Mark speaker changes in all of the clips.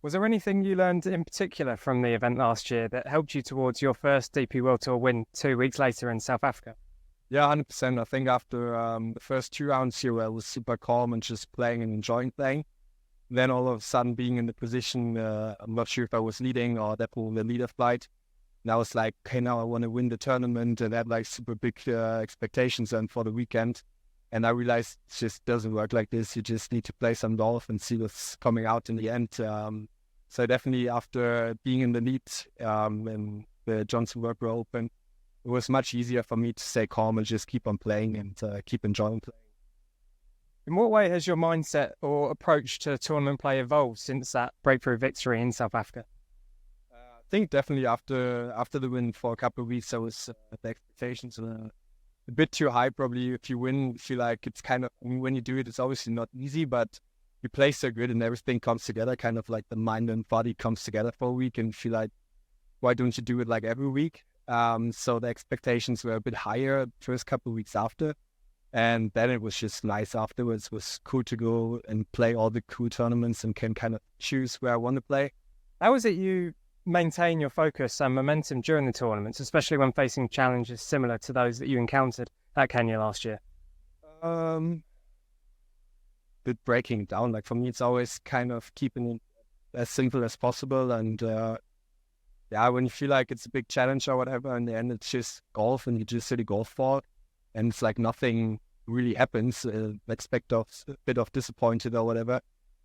Speaker 1: Was there anything you learned in particular from the event last year that helped you towards your first DP World Tour win 2 weeks later in South Africa?
Speaker 2: Yeah, 100%. I think after the first 2 rounds here, where I was super calm and just playing and enjoying playing, then all of a sudden being in the position, I'm not sure if I was leading or that was the leader flight. And I was like, okay, now I want to win the tournament and had like super big expectations then for the weekend. And I realized it just doesn't work like this. You just need to play some golf and see what's coming out in the end. So definitely after being in the lead in the Johnson World Open, it was much easier for me to stay calm and just keep on playing and keep enjoying playing.
Speaker 1: In what way has your mindset or approach to tournament play evolved since that breakthrough victory in South Africa?
Speaker 2: I think definitely after the win for a couple of weeks, the expectations were a bit too high. Probably if you win, you feel like it's kind of, when you do it, it's obviously not easy, but you play so good and everything comes together, kind of like the mind and body comes together for a week and you feel like, why don't you do it like every week? So the expectations were a bit higher the first couple of weeks after. And then it was just nice afterwards. It was cool to go and play all the cool tournaments and can kind of choose where I want to play.
Speaker 1: How is it you maintain your focus and momentum during the tournaments, especially when facing challenges similar to those that you encountered at Kenya last year?
Speaker 2: Bit breaking it down. Like for me, it's always kind of keeping it as simple as possible. And when you feel like it's a big challenge or whatever, in the end, it's just golf and you just hit a golf ball. And it's like nothing really happens. Expect a bit of disappointed or whatever.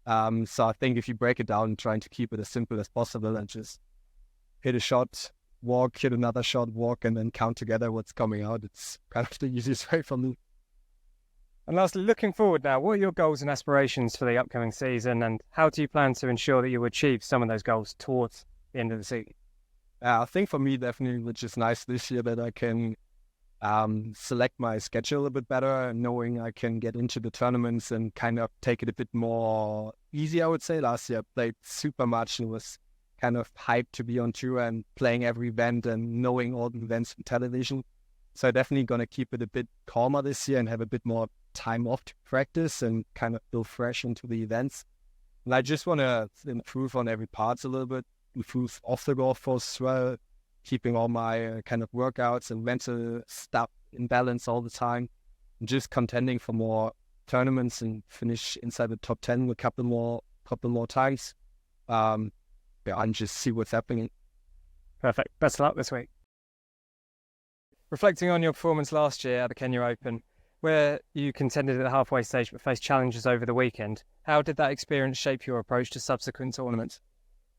Speaker 2: So I think if you break it down, trying to keep it as simple as possible and just hit a shot, walk, hit another shot, walk, and then count together what's coming out. It's kind of the easiest way for me.
Speaker 1: And lastly, looking forward now, what are your goals and aspirations for the upcoming season, and how do you plan to ensure that you achieve some of those goals towards the end of the season?
Speaker 2: I think for me, definitely, which is nice this year, that I can select my schedule a bit better, knowing I can get into the tournaments and kind of take it a bit more easy, I would say. Last year I played super much and was kind of hyped to be on tour and playing every event and knowing all the events from television. So definitely going to keep it a bit calmer this year and have a bit more time off to practice and kind of feel fresh into the events. And I just want to improve on every part a little bit, improve off the golf course as well, keeping all my kind of workouts and mental stuff in balance all the time, and just contending for more tournaments and finish inside the top 10 a couple more times. And just see what's happening.
Speaker 1: Perfect. Best of luck this week. Reflecting on your performance last year at the Kenya Open, where you contended at the halfway stage but faced challenges over the weekend, how did that experience shape your approach to subsequent tournaments?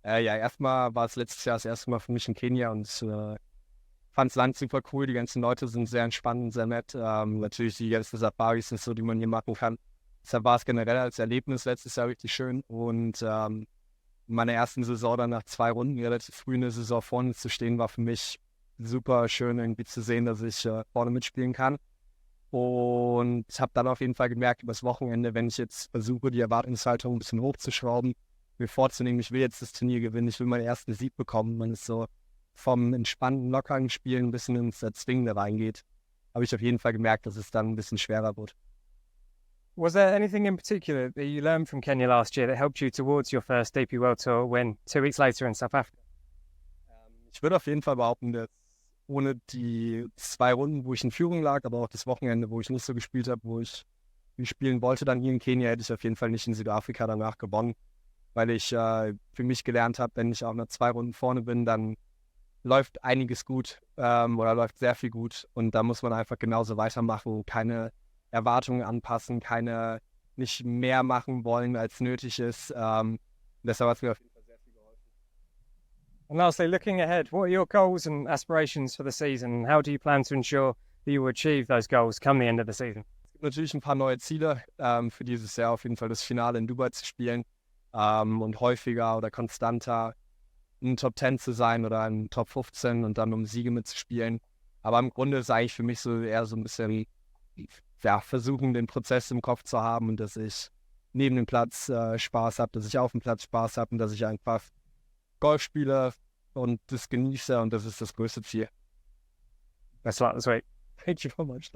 Speaker 2: Erstmal war es letztes Jahr das erste Mal für mich in Kenia und fand das Land super cool. Die ganzen Leute sind sehr entspannt und sehr nett. Natürlich die ganzen Safaris und so, die man hier machen kann. Deshalb war es generell als Erlebnis letztes Jahr richtig schön. Und in meiner ersten Saison dann nach 2 Runden, relativ früh in der Saison vorne zu stehen, war für mich super schön irgendwie zu sehen, dass ich vorne mitspielen kann. Und habe dann auf jeden Fall gemerkt, übers Wochenende, wenn ich jetzt versuche, die Erwartungshaltung ein bisschen hochzuschrauben, mir vorzunehmen, ich will jetzt das Turnier gewinnen, ich will meinen ersten Sieg bekommen. Man ist so vom entspannten, lockeren Spielen ein bisschen ins Zwingende reingeht, habe ich auf jeden Fall gemerkt, dass es dann ein bisschen schwerer wird.
Speaker 1: Was there anything in particular that you learned from Kenya last year that helped you towards your first DP World Tour win 2 weeks later in South Africa?
Speaker 2: Ich würde auf jeden Fall behaupten, dass ohne die 2 Runden, wo ich in Führung lag, aber auch das Wochenende, wo ich nicht so gespielt habe, wo ich spielen wollte dann hier in Kenia, hätte ich auf jeden Fall nicht in Südafrika danach gewonnen, weil ich für mich gelernt habe, wenn ich auch nach 2 Runden vorne bin, dann läuft einiges gut oder läuft sehr viel gut und da muss man einfach genauso weitermachen, keine Erwartungen anpassen, nicht mehr machen wollen, als nötig ist. Deshalb hat es mir auf jeden Fall sehr viel geholfen.
Speaker 1: And lastly, looking ahead, what are your goals and aspirations for the season? How do you plan to ensure that you will achieve those goals come the end of the season?
Speaker 2: Es gibt natürlich ein paar neue Ziele für dieses Jahr, auf jeden Fall das Finale in Dubai zu spielen und häufiger oder konstanter in den Top 10 zu sein oder in Top 15 und dann um Siege mitzuspielen. Aber im Grunde ist eigentlich für mich so eher so ein bisschen versuchen, den Prozess im Kopf zu haben und dass ich neben dem Platz Spaß habe, dass ich auf dem Platz Spaß habe und dass ich einfach Golf spiele und das genieße und das ist das größte Ziel.
Speaker 1: Best of luck this week.
Speaker 2: Thank you very much.